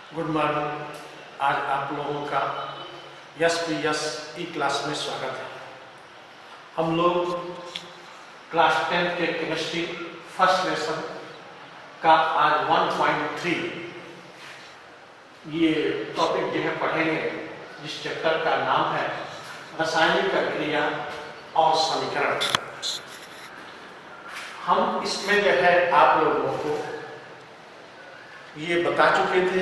Good morning. आज आप लोगों का एस ई क्लास में स्वागत है। हम लोग क्लास 10 के केमिस्ट्री फर्स्ट लेसन का आज 1.3 ये टॉपिक जो है पढ़ेंगे, जिस चैप्टर का नाम है रासायनिक प्रक्रिया और समीकरण। हम इसमें जो है आप लोगों को ये बता चुके थे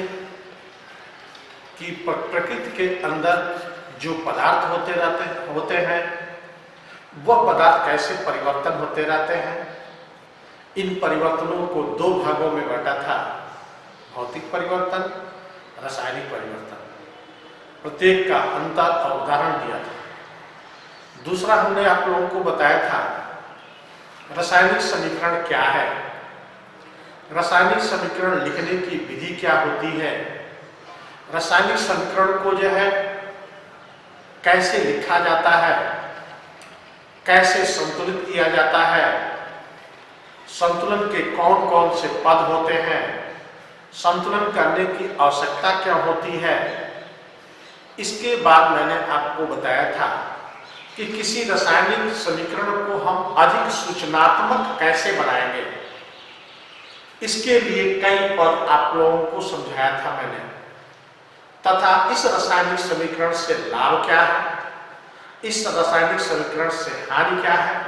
कि प्रकृति के अंदर जो पदार्थ होते हैं वह पदार्थ कैसे परिवर्तन होते रहते हैं। इन परिवर्तनों को दो भागों में बांटा था, भौतिक परिवर्तन, रासायनिक परिवर्तन। प्रत्येक का अंतर और उदाहरण दिया था। दूसरा हमने आप लोगों को बताया था रासायनिक समीकरण क्या है, रासायनिक समीकरण लिखने की विधि क्या होती है, रासायनिक समीकरण को जो है कैसे लिखा जाता है, कैसे संतुलित किया जाता है, संतुलन के कौन कौन से पद होते हैं, संतुलन करने की आवश्यकता क्या होती है। इसके बाद मैंने आपको बताया था कि किसी रासायनिक समीकरण को हम अधिक सूचनात्मक कैसे बनाएंगे। इसके लिए कई पद आप लोगों को समझाया था मैंने, तथा इस रासायनिक समीकरण से लाभ क्या है, इस रासायनिक समीकरण से हानि क्या है,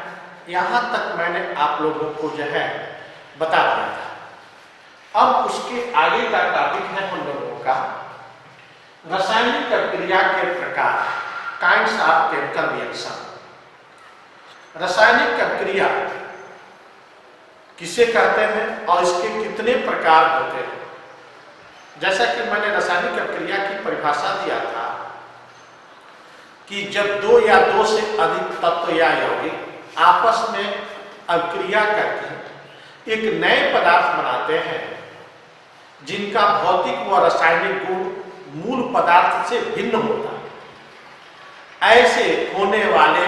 यहां तक मैंने आप लोगों को जो है बता दिया था। अब उसके आगे का टॉपिक है हम लोगों का रासायनिक प्रक्रिया के प्रकार, काइंड्स ऑफ केमिकल रिएक्शन। रासायनिक प्रक्रिया किसे कहते हैं और इसके कितने प्रकार होते हैं। जैसा कि मैंने रासायनिक प्रक्रिया की परिभाषा दिया था कि जब दो या दो से अधिक तत्व या यौगिक आपस में अभिक्रिया करके एक नए पदार्थ बनाते हैं जिनका भौतिक व रासायनिक गुण मूल पदार्थ से भिन्न होता है, ऐसे होने वाले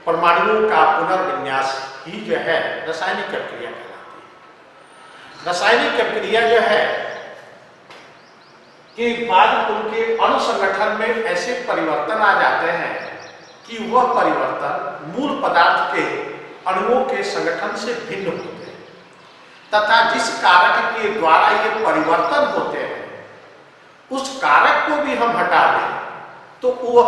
परमाणुओं का पुनर्विन्यास ही जो है रासायनिक प्रक्रिया कहलाती है। रासायनिक प्रक्रिया जो है के बाद उनके अणु संगठन में ऐसे परिवर्तन आ जाते हैं कि वह परिवर्तन मूल पदार्थ के अणुओं के संगठन से भिन्न होते हैं, तथा जिस कारक के द्वारा ये परिवर्तन होते हैं उस कारक को भी हम हटा दें तो वह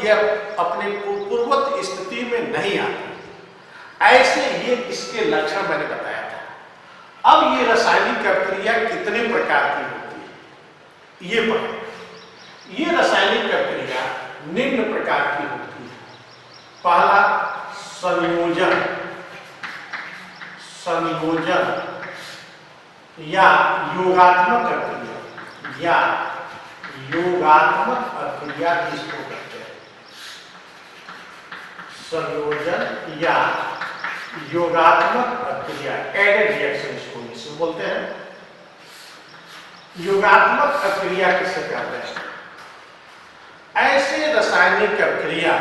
ये अपने पूर्ववत स्थिति में नहीं आती। ऐसे ये इसके लक्षण मैंने बताया था। अब ये रासायनिक प्रक्रिया कितने प्रकार की होती है ये पढ़ें। ये रासायनिक प्रक्रिया निम्न प्रकार की होती है। पहला संयोजन या योगात्मक प्रक्रिया या योगात्मक प्रक्रिया इसको कहते हैं। संयोजन या योगात्मक प्रक्रिया, एडेड रिएक्शन इसको बोलते हैं। योगात्मक प्रक्रिया किसे कहते हैं? ऐसे रासायनिक प्रक्रिया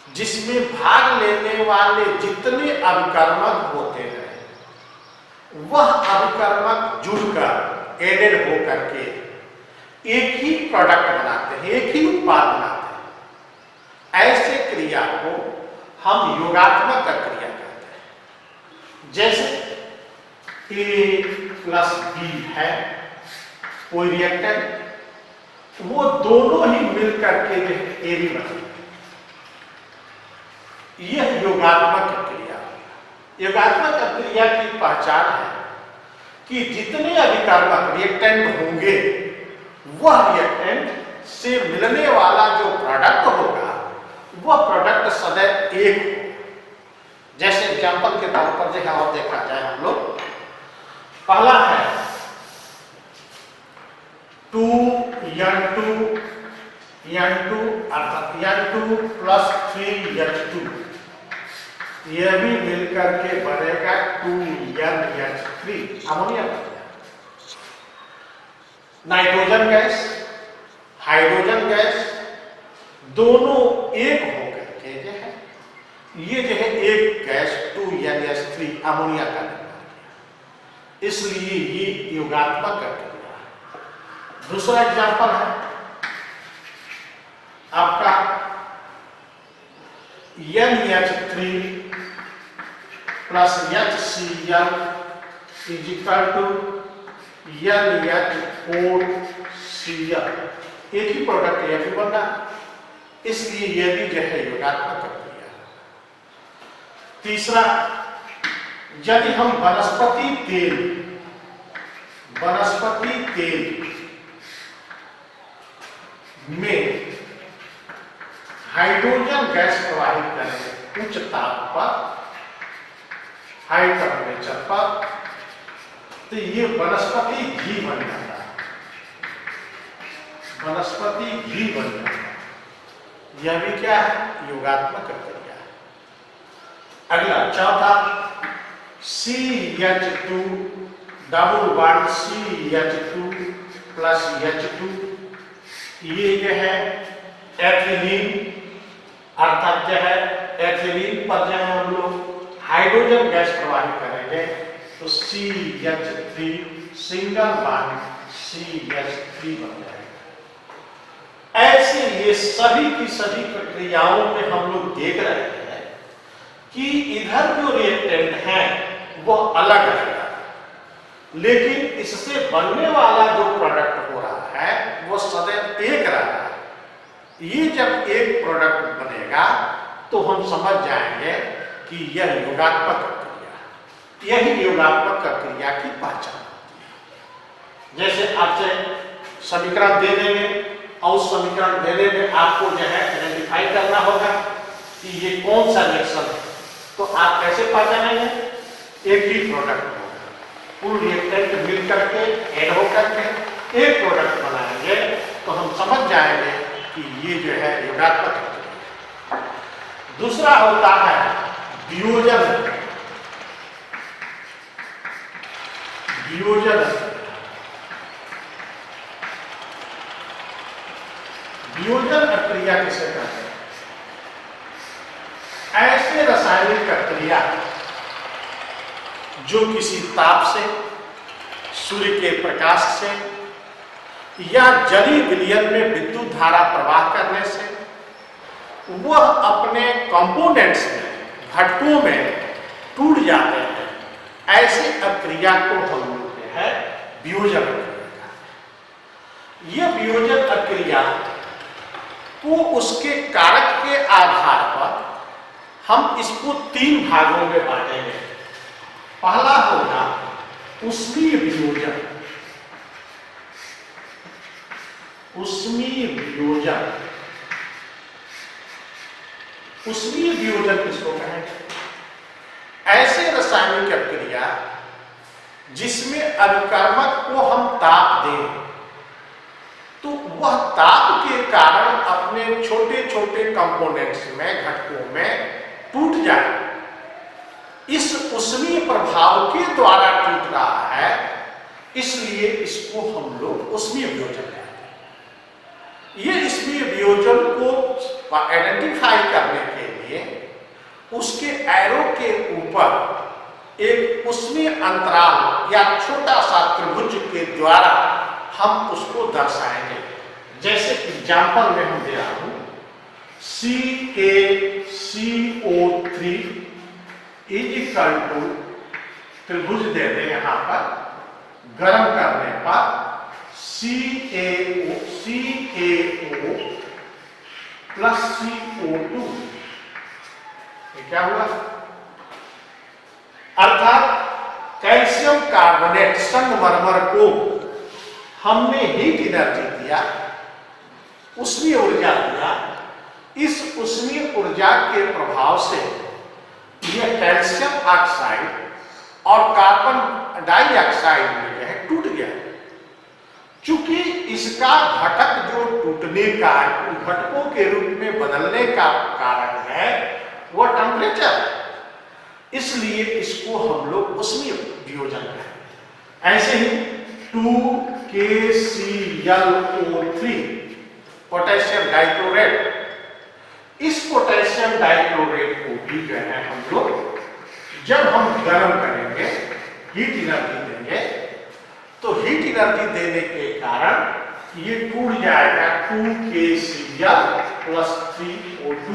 जिसमें भाग लेने वाले जितने अभिकर्मक होते हैं वह अभिकर्मक जुड़कर एडेड होकर के एक ही प्रोडक्ट बनाते हैं, एक ही उत्पाद बनाते हैं। ऐसे क्रिया को हम योगात्मक प्रक्रिया कहते हैं। जैसे A प्लस B है कोई रिएक्टेंट, वो दोनों ही मिलकर के AB बनते हैं। यह योगात्मक प्रक्रिया है। योगात्मक प्रक्रिया की पहचान है कि जितने अभिकर्मक रिएक्टेंट होंगे वह रिएक्टेंट से मिलने वाला जो प्रोडक्ट होगा वह प्रोडक्ट सदैव एक हो। जैसे एग्जांपल के तौर पर जो है और देखा जाए हम लोग, पहला है 2N2 अर्थात N2 प्लस 3H2, यह भी मिलकर के बनेगा 2NH3 ammonia. Nitrogen gas, hydrogen gas दोनों एक होकर के जो है ये जो है एक गैस 2NH3 अमोनिया का निर्माण किया। इसलिए ये योगात्मक प्रक्रिया है। दूसरा एग्जांपल है आपका NH3 plus HCl is equal to NH4Cl। एक ही प्रोडक्ट यह भी बनना, इसलिए यह भी जो है योगात्मक प्रक्रिया। तीसरा, यदि हम वनस्पति तेल में हाइड्रोजन गैस प्रवाहित करें उच्च ताप पर, हाई टेम्परेचर पर, तो ये वनस्पति घी बन जाता है, वनस्पति घी बन जाता है। यह भी क्या है? योगात्मक प्रक्रिया है। अगला चौथा, CH2 double bond CH2 plus H2, ये जो है एथिलीन, अर्थात जो है एथिलीन पर जो है हम लोग हाइड्रोजन गैस प्रवाहित करेंगे तो CH3 सिंगल बॉन्ड CH3 बन जाएगा। ऐसे ये सभी की सभी प्रक्रियाओं में हम लोग देख रहे हैं कि इधर जो रिएक्टेंट है वो अलग रहेगा, लेकिन इससे बनने वाला जो प्रोडक्ट हो रहा है वो सदैव एक रहा है। ये जब एक प्रोडक्ट बनेगा तो हम समझ जाएंगे कि यह योगात्मक प्रक्रिया है। यही योगात्मक प्रक्रिया की पहचान होती है। जैसे आपसे समीकरण दे देंगे और उस समीकरण देने में आपको जो है आइडेंटिफाई करना होगा कि ये कौन सा रिएक्शन है, तो आप कैसे पहचानेंगे? एक ही प्रोडक्ट होगा, पूर्ण रिएक्टेंट मिल करके ऐड हो करके एक प्रोडक्ट बनाएंगे तो हम समझ जाएंगे कि ये जो है योगात्मक प्रक्रिया। दूसरा होता है वियोजन। वियोजन प्रक्रिया किसे कहते हैं? ऐसे रासायनिक प्रक्रिया जो किसी ताप से, सूर्य के प्रकाश से या जली विलयन में विद्युत धारा प्रवाह करने से वह अपने कंपोनेंट्स में, घटकों में टूट जाते हैं। ऐसे प्रक्रिया को हम लोग जो है वियोजन प्रक्रिया। यह वियोजन प्रक्रिया को उसके कारक के आधार पर हम इसको 3 भागों में बांटेंगे। पहला होगा ऊष्मीय वियोजन। ऊष्मीय वियोजन किसको कहेंगे? ऐसे रासायनिक प्रक्रिया जिसमें अनुकर्मक को हम ताप दें तो वह ताप के कारण अपने छोटे छोटे कंपोनेंट्स में, घटकों में टूट जाए। इस ऊष्मीय प्रभाव के द्वारा टूट रहा है, इसलिए इसको हम लोग ऊष्मीय वियोजन कहते हैं। ये ऊष्मीय वियोजन को आइडेंटिफाई करने के लिए उसके एरो के ऊपर एक ऊष्मीय अंतराल या छोटा सा त्रिभुज के द्वारा हम उसको दर्शाएंगे। जैसे एग्जाम्पल में हम दे रहा हूं, CaCO3 इज इक्वल टू, त्रिभुज दे दें यहां पर, गर्म करने पर CaO प्लस CO2। ये क्या हुआ? अर्थात कैल्शियम कार्बोनेट संगमरमर को हमने हीट एनर्जी दिया, ऊष्मीय ऊर्जा दिया। इस ऊष्मीय ऊर्जा के प्रभाव से यह कैल्शियम ऑक्साइड और कार्बन डाइऑक्साइड में जो है टूट गया। चूंकि इसका घटक जो टूटने का, घटकों के रूप में बदलने का कारण है वह टेम्परेचर, इसलिए इसको हम लोग ऊष्मीय वियोजन कहते हैं। ऐसे ही 2KClO3 पोटेशियम डाइक्लोरेट, इस पोटेशियम डाइक्लोरेट को भी जो है हम लोग जब हम गर्म करेंगे, हीट एनर्जी देंगे, तो हीट एनर्जी देने के कारण ये टूट जाएगा 2KCl प्लस 3O2।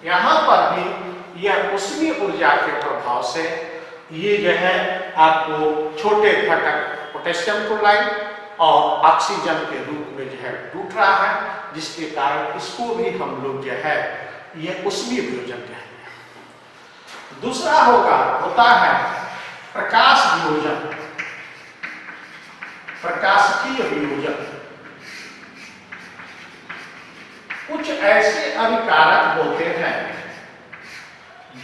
यहाँ पर भी यह ऊष्मीय ऊर्जा के प्रभाव से ये जो है आपको छोटे घटक पोटेशियम क्लोराइड और ऑक्सीजन के रूप में जो है टूट रहा है, जिसके कारण इसको भी हम लोग जो है ये ऊष्मीय वियोजन कहेंगे। दूसरा होता है प्रकाश वियोजन, प्रकाशकीय वियोजन। कुछ ऐसे अभिकारक होते हैं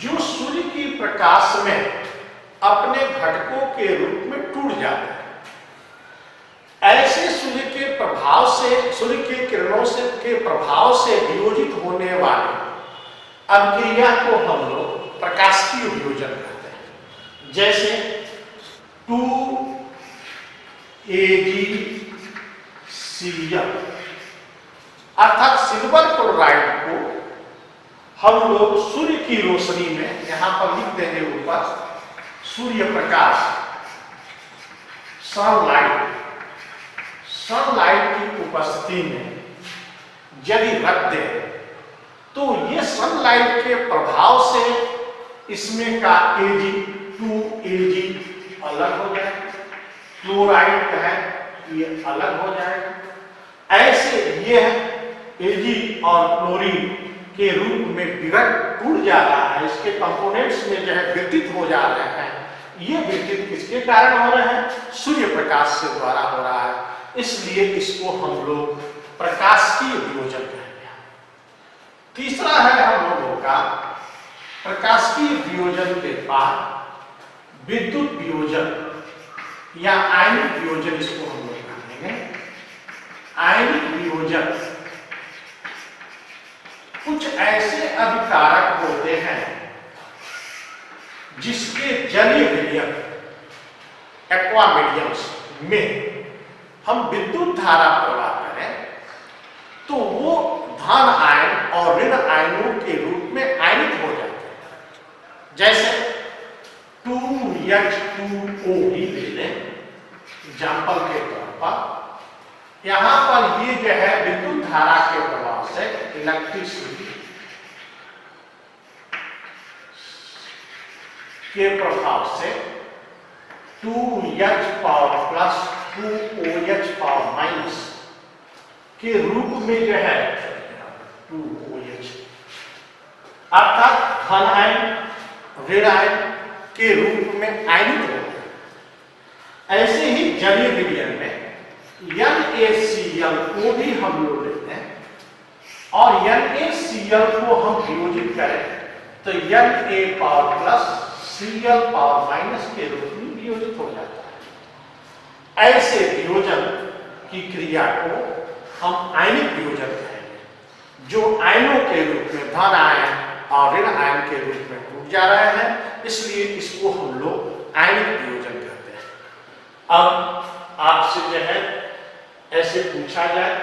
जो सूर्य की प्रकाश में अपने घटकों के रूप में टूट जाते हैं। ऐसे सूर्य के प्रभाव से, सूर्य के किरणों से के प्रभाव से वियोजित होने वाले अभिक्रिया को हम लोग प्रकाशकीय वियोजन कहते हैं। जैसे 2AgCl अर्थात सिल्वर क्लोराइड को हम लोग सूर्य की रोशनी में, यहां पर लिख देंगे ऊपर, सूर्य प्रकाश, सनलाइट की उपस्थिति में यदि रख दें तो ये सनलाइट के प्रभाव से इसमें का Ag 2Ag अलग हो जाएगा, क्लोराइड का है ये अलग हो जाएगा। ऐसे यह Ag और क्लोरीन के रूप में विघटित टूट जा रहा है, इसके कंपोनेंट्स में जो है विघटित हो जा रहे हैं। ये विघटित किसके कारण हो रहे हैं? सूर्य प्रकाश से द्वारा हो रहा है, इसलिए इसको हम लोग प्रकाशकीय वियोजन कहेंगे। तीसरा है हम लोगों का प्रकाशकीय वियोजन के बाद विद्युत वियोजन या आयनिक वियोजन, इसको हम लोग कहेंगे। आयनिक वियोजन कुछ ऐसे अभिकारक होते हैं जिसके जलीय विलयन, एक्वा मीडियम्स में हम विद्युत धारा प्रवाह करें तो वो धन आयन और ऋण आयनों के रूप में आयनित हो जाते हैं। जैसे 2H2O ही ले लें एग्जाम्पल के तौर पर, यहां पर ये जो है विद्युत धारा के प्रभाव से, इलेक्ट्रिसिटी के प्रभाव से 2H power plus 2OH power minus के रूप में जो है 2OH अर्थात धन आयन ऋण आयन के रूप में आयनित हो गया। ऐसे ही जलीय विलयन में NaCl को भी हम लोग लेते हैं और NaCl को हम वियोजित करें तो Na power plus Cl power minus के रूप में वियोजित हो जाता है। ऐसे वियोजन की क्रिया को हम आयनिक वियोजन कहेंगे, जो आयनों के रूप में धन आयन और ऋण आयन के रूप में टूट जा रहे हैं, इसलिए इसको हम लोग आयनिक वियोजन कहते हैं। अब आपसे जो है ऐसे पूछा जाए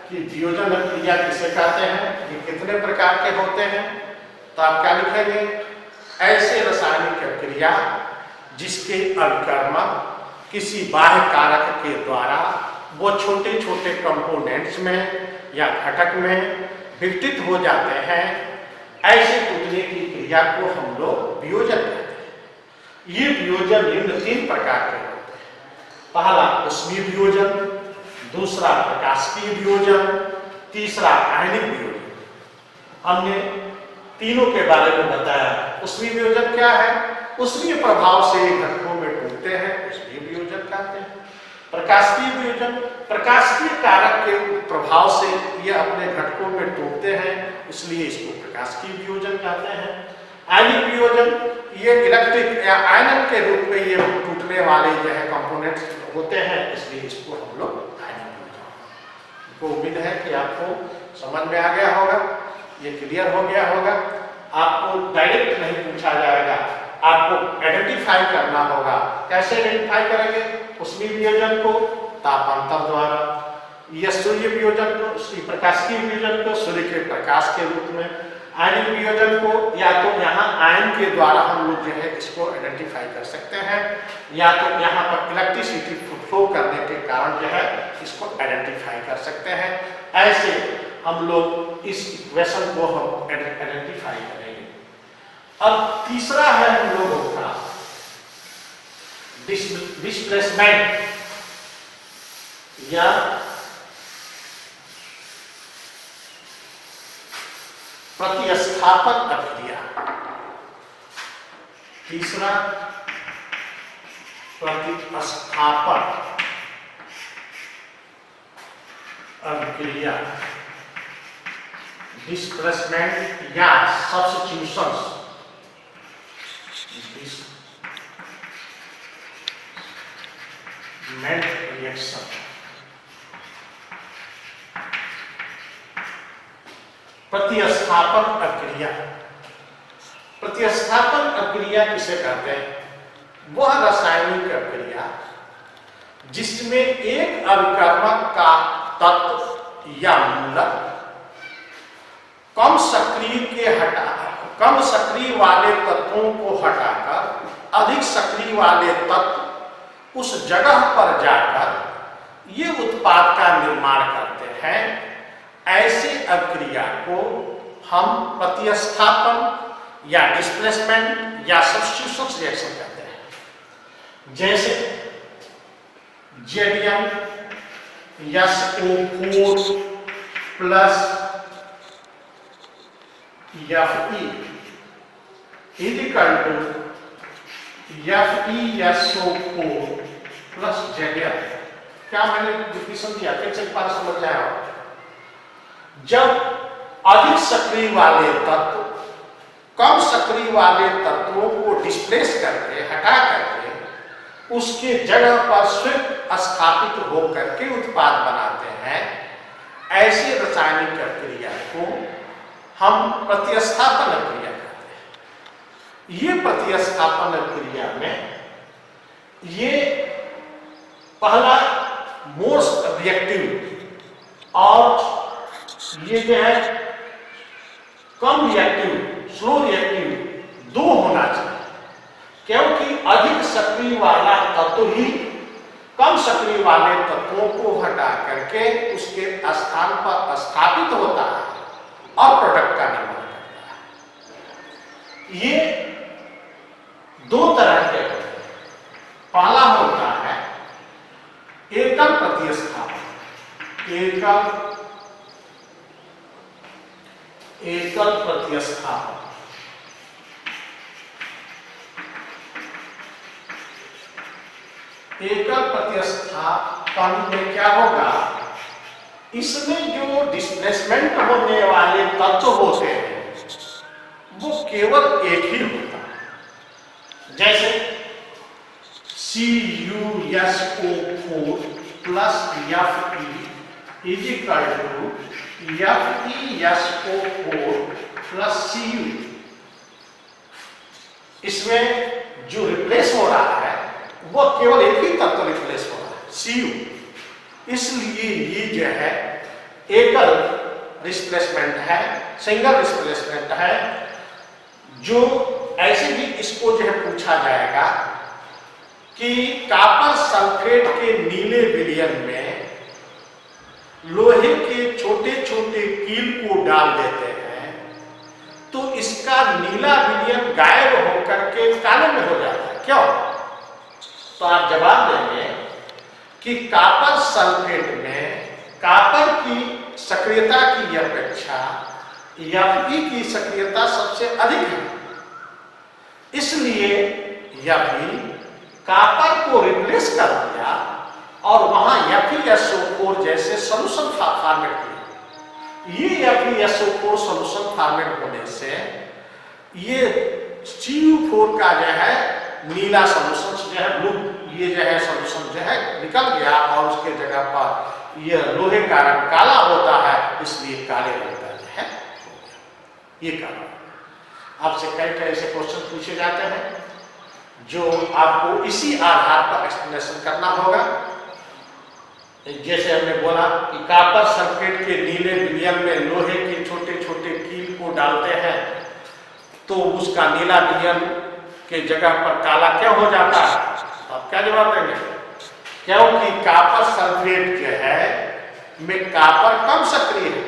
कि वियोजन क्रिया किसे कहते हैं, ये कितने प्रकार के होते हैं, तो आप क्या लिखेंगे? ऐसे रासायनिक क्रिया जिसके अभिकर्मक किसी बाह्य कारक के द्वारा वो छोटे छोटे कंपोनेंट्स में या घटक में विघटित हो जाते हैं, ऐसे टूटने की क्रिया को हम लोग वियोजन कहते हैं। ये वियोजन निम्न 3 प्रकार के होते हैं। पहला ऊष्मीय वियोजन, दूसरा प्रकाशकीय वियोजन, तीसरा आयनिक वियोजन। हमने तीनों के बारे में बताया। ऊष्मीय वियोजन क्या है? ऊष्मीय प्रभाव से घटकों में टूटते हैं, ऊष्मीय वियोजन कहते हैं। प्रकाशकीय वियोजन, प्रकाशकीय कारक के प्रभाव से ये अपने घटकों में टूटते हैं, इसलिए इसको प्रकाशकीय वियोजन कहते हैं। आयनिक वियोजन, ये इलेक्ट्रिक या आयनन के रूप में ये टूटने वाले जो है कंपोनेंट्स होते हैं, इसलिए इसको हम लोग आयनिक वियोजन। तो उम्मीद है कि आपको समझ में आ गया होगा, ये क्लियर हो गया होगा। आपको डायरेक्ट नहीं पूछा जाएगा, आपको आइडेंटिफाई करना होगा। कैसे आइडेंटिफाई करेंगे? ऊष्मीय वियोजन को तापांतर द्वारा, या सूर्य वियोजन को, प्रकाशकीय वियोजन को सूर्य के प्रकाश के रूप में, आयनिक वियोजन को या तो यहाँ आयन के द्वारा हम लोग जो है इसको आइडेंटिफाई कर सकते हैं, या तो यहाँ पर इलेक्ट्रिसिटी फ्लो करने के कारण जो है इसको आइडेंटिफाई कर सकते हैं। ऐसे हम लोग इस इक्वेशन को हम आइडेंटिफाई करेंगे। अब तीसरा है हम लोगों का डिस्प्लेसमेंट या प्रतिस्थापन प्रक्रिया। तीसरा प्रतिस्थापन प्रक्रिया, डिस्प्लेसमेंट या सब्स्टिट्यूशन। रिएक्शन, प्रतिस्थापन प्रक्रिया। प्रतिस्थापन प्रक्रिया किसे कहते हैं? वह रासायनिक प्रक्रिया जिसमें एक अभिकर्मक का तत्व या मूलक कम सक्रिय वाले तत्वों को हटाकर अधिक सक्रिय वाले तत्व उस जगह पर जाकर ये उत्पाद का निर्माण करते हैं। ऐसे अभिक्रिया को हम प्रतिस्थापन या डिस्प्लेसमेंट या सब्स्टिट्यूशन रिएक्शन कहते हैं। जैसे Zn SO4 plus Fe equal to FeSO4 plus Zn। क्या मैंने डिफिनेशन दिया? फिर से एक बार समझ जाए। जब अधिक सक्रिय वाले तत्व कम सक्रिय वाले तत्वों को डिस्प्लेस करके हटा करके उसके जगह पर स्वयं स्थापित होकर के उत्पाद बनाते हैं, ऐसे रासायनिक प्रक्रिया को हम प्रतिस्थापन प्रक्रिया कहते हैं। ये प्रतिस्थापन प्रक्रिया में ये पहला मोस्ट रिएक्टिव और ये जो है कम रिएक्टिव, स्लो रिएक्टिव दो होना चाहिए, क्योंकि अधिक सक्रिय वाला तत्व ही कम सक्रिय वाले तत्वों को हटा करके उसके स्थान पर स्थापित होता है और प्रोडक्ट का निर्माण करता है। ये दो तरह के होते हैं। पहला होता है एकल प्रतिस्थापन, एकल प्रतिस्थापन। एकल प्रतिस्थापन में क्या होगा? इसमें जो डिस्प्लेसमेंट होने वाले तत्व होते हैं वो केवल एक ही होता है। जैसे CuSO4 plus Fe is equal to FeSO4 plus Cu। इसमें जो रिप्लेस हो रहा है वो केवल एक ही तत्व रिप्लेस हो रहा है, Cu। इसलिए ये जो है एकल रिप्लेसमेंट है, सिंगल रिप्लेसमेंट है। जो ऐसे भी इसको जो है पूछा जाएगा कि कॉपर सल्फेट के नीले विलयन में लोहे के छोटे छोटे कील को डाल देते हैं तो इसका नीला विलयन गायब होकर के काले में हो जाता है, क्यों? तो आप जवाब देंगे कि कॉपर सल्फेट में कॉपर की सक्रियता की अपेक्षा Fe की सक्रियता सबसे अधिक है, इसलिए Fe कॉपर को रिप्लेस कर दिया और वहां FeSO4 जैसे सोल्यूशन फॉर्मेट किया। ये FeSO4 सोल्यूशन फॉर्मेट होने से ये Cu4 का जो है नीला सोल्यूशन जो है ब्लू, ये जो है सोल्यूशन जो है निकल गया और उसके जगह पर ये लोहे का रंग काला होता है, इसलिए काले रंग का जो है ये कारण। आपसे कई कई ऐसे क्वेश्चन पूछे जाते हैं जो आपको इसी आधार पर एक्सप्लेनेशन करना होगा। जैसे हमने बोला कि कॉपर सल्फेट के नीले विलयन में लोहे के छोटे छोटे कील को लोग डालते हैं तो उसका नीला विलयन के जगह पर काला क्यों हो जाता है? आप क्या जवाब देंगे? क्योंकि कॉपर सल्फेट जो है में कॉपर कम सक्रिय है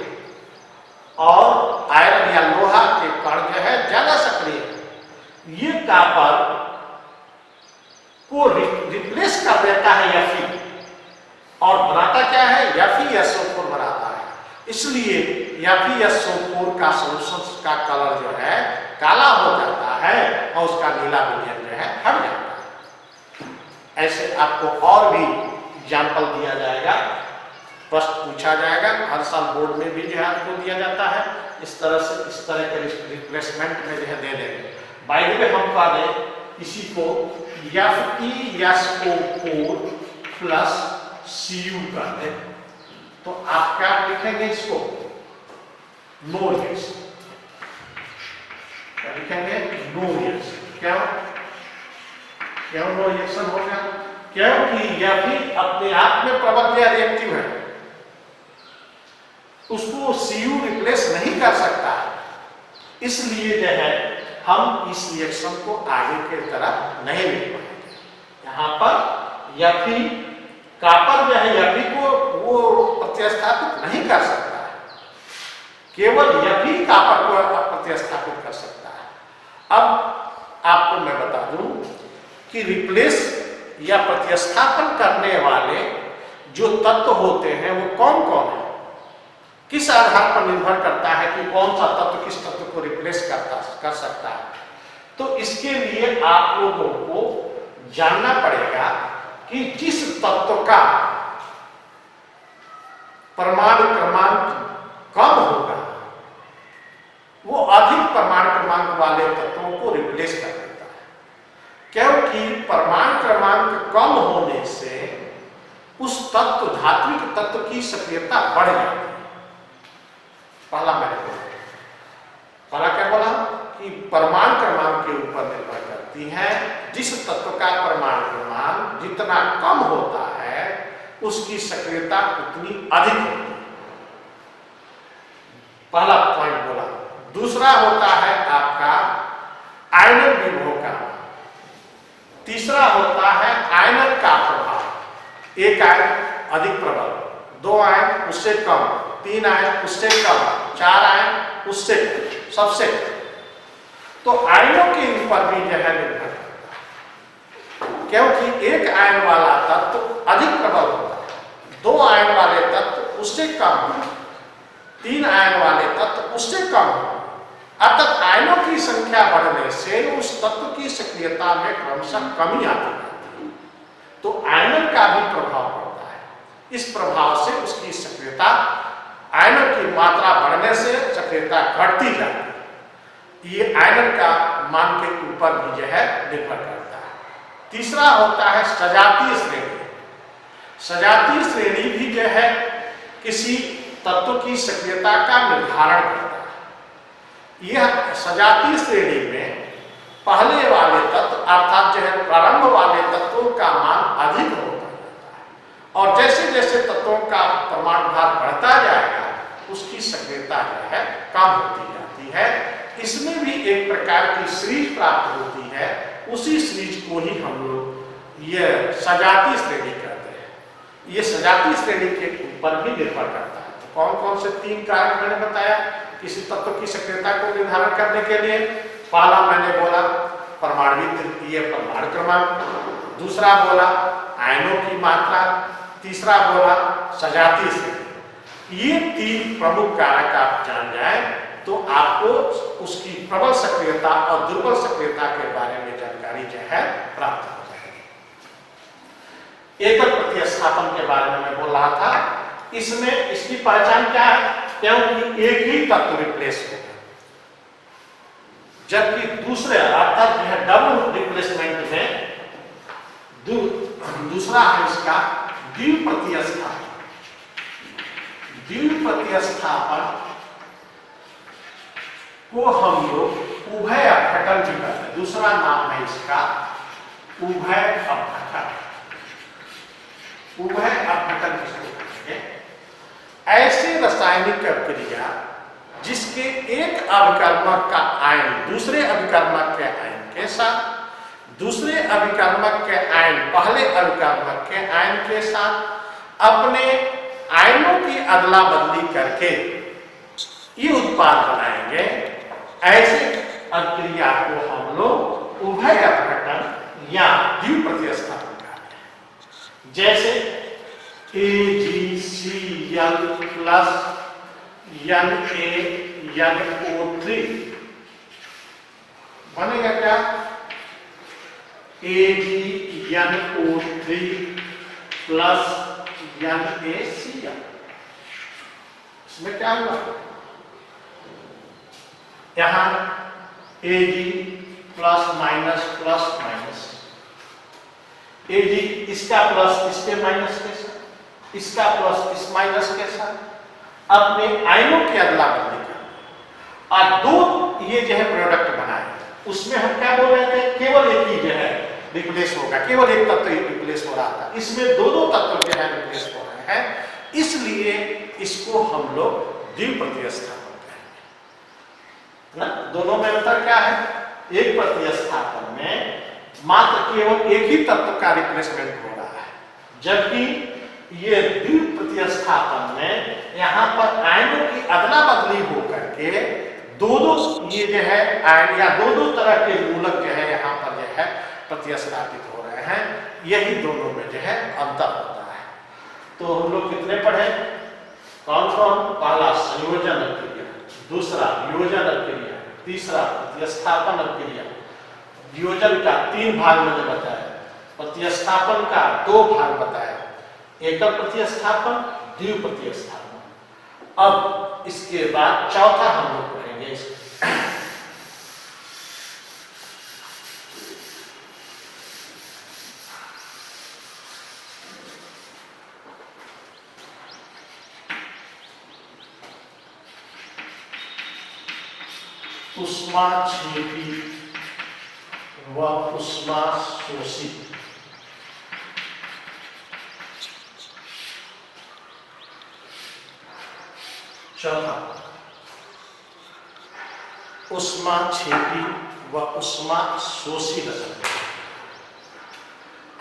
और आयरन या लोहा के कण जो है ज्यादा सक्रिय है। ये कॉपर को रिप्लेस कर देता है Fe और बनाता क्या है? FeSO4 बनाता है। इसलिए FeSO4 का सॉल्यूशन का कलर जो है काला हो जाता है और उसका नीला विलयन जो है हट जाता है। ऐसे आपको और भी एग्जाम्पल दिया जाएगा, प्रश्न पूछा जाएगा, हर साल बोर्ड में भी जो है आपको दिया जाता है। इस तरह के रिप्लेसमेंट में जो है दे देंगे। बाय द वे हम कह दें इसी को FeSO4 प्लस Cu कर दें तो आप क्या लिखेंगे? इसको नो रिएक्शन। क्या लिखेंगे? No reaction. क्यों नो रिएक्शन हो गया? क्योंकि यह भी अपने आप में प्रबल या रिएक्टिव है, उसको Cu रिप्लेस नहीं कर सकता, इसलिए जो है हम इस रिएक्शन को आगे की तरफ नहीं ले पाएंगे। यहाँ पर Fe कॉपर जो है Fe को वो प्रतिस्थापित नहीं कर सकता है, केवल Fe कॉपर को प्रतिस्थापित कर सकता है। अब आपको मैं बता दूं कि रिप्लेस या प्रतिस्थापन करने वाले जो तत्व होते हैं वो कौन कौन है, किस आधार पर निर्भर करता है कि कौन सा तत्व किस तत्व को रिप्लेस कर सकता है। तो इसके लिए आप लोगों को जानना पड़ेगा कि जिस तत्व का परमाणु क्रमांक कम होगा वो अधिक परमाणु क्रमांक वाले तत्वों को रिप्लेस कर देता है, क्योंकि परमाणु क्रमांक कम होने से उस तत्व धात्विक तत्व की सक्रियता बढ़ जाती है। पहला मैंने बोला, पहला क्या बोला कि परमाणु क्रमांक के ऊपर निर्भर करती है। जिस तत्व का परमाणु क्रमांक जितना कम होता है उसकी सक्रियता उतनी अधिक होती है। पहला पॉइंट बोला। दूसरा होता है आपका आयनन विभव का। तीसरा होता है आयनन का प्रभाव। एक आयन अधिक प्रबल, दो आयन उससे कम, तीन आयन उससे कम, चार आयन उससे सबसे। तो आयनों के ऊपर भी जो है निर्भर करता है, क्योंकि एक आयन वाला तत्व अधिक प्रबल होता है, दो आयन वाले तत्व उससे कम, तीन आयन वाले तत्व उससे कम। अर्थात आयनों की संख्या बढ़ने से उस तत्व की सक्रियता में क्रमशः कमी आती है। तो आयनन का भी प्रभाव पड़ता है। इस प्रभाव से उसकी सक्रियता, आयनन की मात्रा बढ़ने से सक्रियता घटती जाती है। ये आयनन का मान के ऊपर भी जो है निर्भर करता है। तीसरा होता है सजातीय श्रेणी। सजातीय श्रेणी भी जो है किसी तत्व की सक्रियता का निर्धारण करता है। यह सजातीय श्रेणी में पहले वाले तत्व अर्थात जो है प्रारंभ वाले तत्वों का मान अधिक होता जाता है और जैसे जैसे तत्वों का परमाणु भार बढ़ता जाएगा उसकी सक्रियता जो है कम होती जाती है। इसमें भी एक प्रकार की सीरीज प्राप्त होती है। उसी सीरीज को ही हम लोग ये सजातीय श्रेणी कहते हैं। ये सजातीय श्रेणी के ऊपर भी निर्भर करता है। तो कौन कौन से तीन कारक मैंने बताया किसी तत्व की सक्रियता को निर्धारण करने के लिए? पहला मैंने बोला परमाणु तृतीय परमाणु क्रमांक, दूसरा बोला आयनों की मात्रा, तीसरा बोला सजातीय श्रेणी। ये तीन प्रमुख कारक आप जान जाए तो आपको उसकी प्रबल सक्रियता और दुर्बल सक्रियता के बारे में जानकारी जो है प्राप्त हो जाएगी। एकल प्रतिस्थापन के बारे में मैं बोल रहा था। इसमें इसकी पहचान क्या है? क्योंकि एक ही तत्व रिप्लेस होगा, जबकि दूसरे अर्थात यह डबल रिप्लेसमेंट में दूसरा है इसका द्विप्रतिस्थापन। द्विप्रतिस्थापन को हम लोग उभय अपघटन भी कहते हैं। दूसरा नाम है इसका उभय अपघटन। उभय अपघटन किसको कहते हैं? ऐसी रासायनिक क्रिया जिसके एक अभिकर्मक का आयन दूसरे अभिकर्मक के आयन के साथ, दूसरे अभिकर्मक के आयन पहले अभिकर्मक के आयन के साथ अपने आयनों की अदला बदली करके ये उत्पाद बनाएंगे। ऐसे अभिक्रिया को हम लोग उभय अपघटन या द्विप्रतिस्थापन कहते हैं। जैसे AgCl प्लस NaNO3 बनेगा क्या? AgNO3 plus NaCl। इसमें क्या हुआ? यहां Ag plus minus plus minus, Ag इसका प्लस इसके माइनस के साथ, इसका प्लस इस माइनस के साथ अपने आयनों की अदला बदली कर और दो ये जो है प्रोडक्ट बनाए। उसमें हम क्या बोल रहे थे? केवल एक ही जो है रिप्लेस होगा, केवल एक तत्व ही रिप्लेस हो रहा था। इसमें दो दो तत्व जो है रिप्लेस हो रहे हैं, इसलिए इसको हम लोग द्विप्रतिस्थापन ना। दोनों में अंतर क्या है? एक प्रतिस्थापन में मात्र केवल एक ही तत्व का रिप्लेसमेंट हो रहा है, जबकि ये द्विप्रतिस्थापन में यहाँ पर आयनों की अदला बदली हो करके दो दो ये जो है आयन या दो दो तरह के मूलक जो है यहाँ पर जो है प्रतिस्थापित हो रहे हैं। यही दोनों में जो है अंतर होता है। तो हम लोग कितने पढ़े? कौन कौन? पहला संयोजन अभिक्रिया, दूसरा वियोजन अभिक्रिया, तीसरा प्रतिस्थापन अभिक्रिया। वियोजन का 3 भाग मैंने बताया, प्रतिस्थापन का 2 भाग बताया, एकल प्रतिस्थापन, द्विप्रतिस्थापन। अब इसके बाद चौथा हम लोग पढ़ेंगे ऊष्माक्षेपी व ऊष्माशोषी। चौथा, ऊष्माक्षेपी व ऊष्माशोषी रसायन।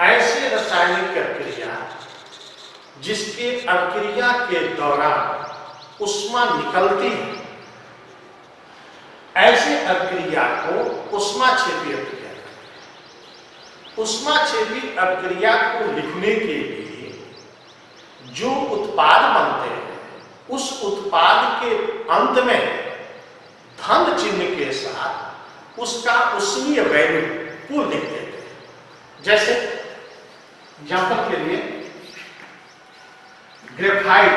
ऐसे रासायनिक अभिक्रिया जिसके अभिक्रिया के दौरान ऊष्मा निकलती है, ऐसे अभिक्रिया को ऊष्माक्षेपी अभिक्रिया कहते हैं। ऊष्माक्षेपी अभिक्रिया को लिखने के लिए जो उत्पाद बनते हैं, उस उत्पाद के अंत में धन चिन्ह के साथ उसका ऊष्मीय वैल्यू को लिख देते हैं। जैसे एग्जांपल के लिए ग्रेफाइट,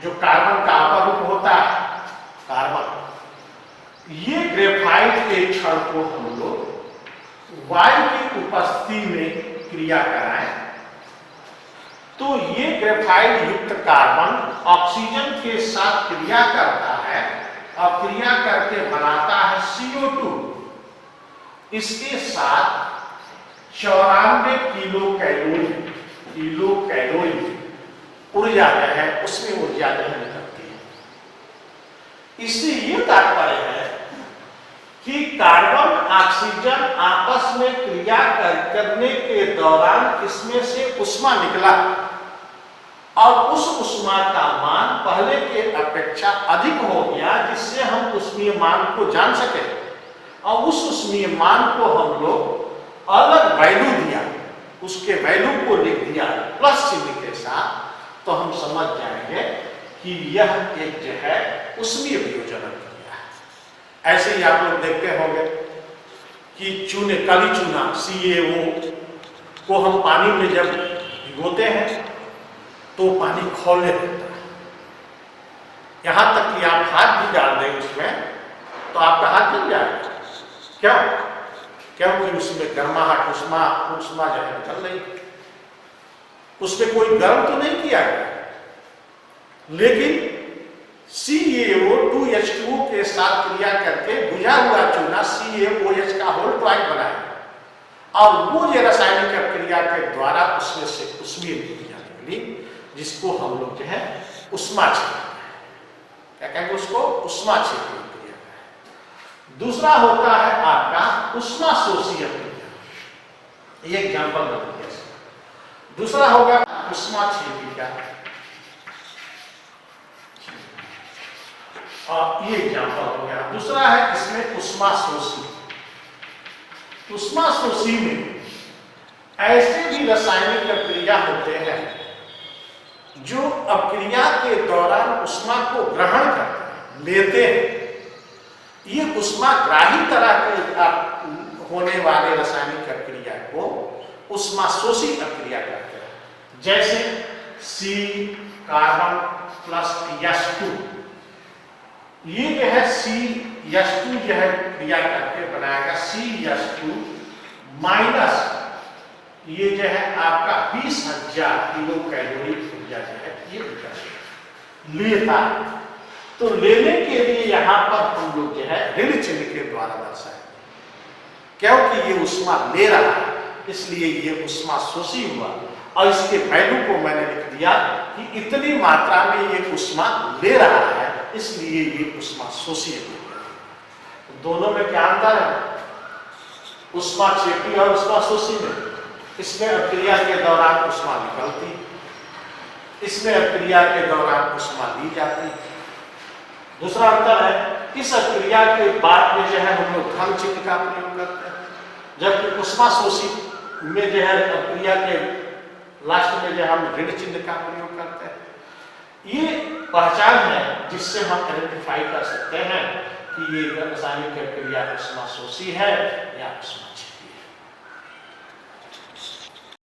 जो कार्बन का अपर रूप होता है कार्बन, ये ग्रेफाइट के क्षण को हम लोग वायु की उपस्थिति में क्रिया कराएं तो ये ग्रेफाइट युक्त कार्बन ऑक्सीजन के साथ क्रिया करता है और क्रिया करके बनाता है CO2। इसके साथ 94 किलो कैलोरी ऊर्जा जो है, उसमें ऊर्जा जो है निकलती है। इससे ये तात्पर्य है कि कार्बन ऑक्सीजन आपस में क्रिया करने के दौरान इसमें से ऊष्मा निकला और उस ऊष्मा का मान पहले के अपेक्षा अधिक हो गया, जिससे हम ऊष्मीय मान को जान सके और उस ऊष्मीय मान को हम लोग अलग वैल्यू दिया, उसके वैल्यू को लिख दिया प्लस चिन्ह के साथ, तो हम समझ जाएंगे कि यह एक जो है ऊष्मीय वियोजन अभिक्रिया है। ऐसे ही आप लोग देखते होंगे कि चूने, काली चूना CaO को हम पानी में जब भिगोते हैं तो पानी खौलने लगता है, यहां तक कि आप हाथ भी डाल दें उसमें तो आपका हाथ जल जाएगा। क्यों? क्योंकि उसमें गर्माहट, ऊष्मा जो है निकल रही, उसमें कोई गर्म तो नहीं किया गया, लेकिन CaO2H2O के साथ क्रिया करके बुझा हुआ चूना CaOH का होल ट्वाइस बनाया और वो जो रासायनिक क्रिया के द्वारा उसमें से ऊष्मीय ऊर्जा निकली, जिसको हम लोग जो है ऊष्मा कहते हैं। क्या कहेंगे उसको, उष्माक्षेपी अभिक्रिया। दूसरा होता है आपका उष्माशोषी अभिक्रिया, ये एग्जांपल बन गया। दूसरा होगा उष्माक्षेपी का, और ये एग्जांपल हो गया। दूसरा है इसमें उष्माशोषी। उष्माशोषी में ऐसे भी रासायनिक अभिक्रिया होते हैं जो अभिक्रिया के दौरान उष्मा को ग्रहण करते हैं, लेते हैं। ये उष्माग्राही तरह के होने वाले रासायनिक अभिक्रिया को उष्माशोषी अभिक्रिया कहते हैं। जैसे C कार्बन प्लस H2, ये जो है CH2 जो है क्रिया करके बनाएगा CH2 माइनस ये जो है आपका 20,000 किलो कैलोरी ऊर्जा जो है ये लेता है। तो लेने के लिए यहां पर हम लोग जो है ऋण चिन्ह के द्वारा दर्शाएंगे, क्योंकि ये उष्मा ले रहा है इसलिए ये उष्माशोषी हुआ। और इसके वैल्यू को मैंने लिख दिया कि इतनी मात्रा में ये उष्मा ले रहा है इसलिए ये उष्माशोषी है। दोनों में क्या अंतर है, उष्माक्षेपी और उष्माशोषी में? इसमें अभिक्रिया के दौरान उष्मा निकलती, इसमें अभिक्रिया के दौरान उष्मा ली जाती। दूसरा अंतर है इस अभिक्रिया के बाद में जो है हम लोग धन चिन्ह का प्रयोग करते हैं, जबकि उष्माशोषी में जो है अभिक्रिया के लास्ट में जो हम ऋण चिन्ह का प्रयोग करते हैं। ये पहचान है जिससे हम आइडेंटिफाई कर सकते हैं कि ये रासायनिक अभिक्रिया उष्माशोषी है या उष्मा